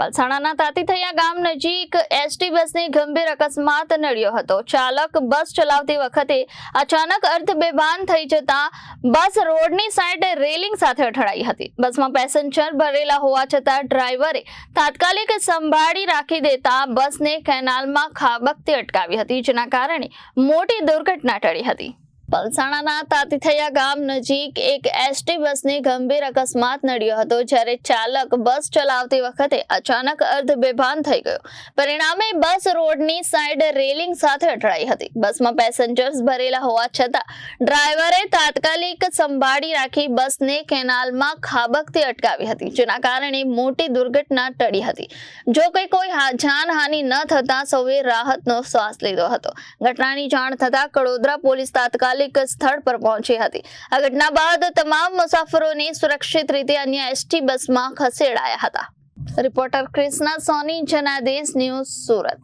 પલસાણાના તાતીથૈયા ગામ નજીક એસટી બસની ગંભીર અકસ્માત નડ્યો હતો। ચાલક બસ ચલાવતી વખતે અચાનક અર્ધબેભાન થઈ જતા બસ રોડની સાઈડ રેલિંગ સાથે અથડાઈ હતી। બસમાં પેસેન્જર ભરેલા હોવા છતાં ડ્રાઈવરે તાત્કાલિક સંભાળી રાખી દેતા બસને કેનાલમાં ખાબકતી અટકાવી હતી, જેના કારણે મોટી દુર્ઘટના ટળી હતી। પલસાણાના તાતીથૈયા ગામ નજીક એક એસટી બસની ગંભીર અકસ્માત નડ્યો હતો, જ્યારે ચાલક બસ ચલાવતી વખતે અચાનક અર્ધબેભાન થઈ ગયો। પરિણામે બસ રોડની સાઈડ રેલિંગ સાથે અથડાઈ હતી। બસમાં પેસેન્જર્સ ભરેલા હોવા છતાં ડ્રાઈવરે તાત્કાલિક સંભાળી રાખી બસને કેનાલમાં ખાબકતી અટકાવી હતી, જેના કારણે મોટી દુર્ઘટના ટળી હતી। જો કે કોઈ જાનહાનિ ન થતા સૌએ રાહતનો શ્વાસ લીધો હતો। ઘટનાની જાણ થતા કડોદરા પોલીસ તાત્કાલિક સ્થળ પર પહોંચી હતી। આ ઘટના બાદ તમામ મુસાફરોને સુરક્ષિત રીતે અન્ય એસટી બસમાં ખસેડાયા હતા। રિપોર્ટર ક્રિષ્ના સોની, જનાદેશ ન્યૂઝ, સુરત।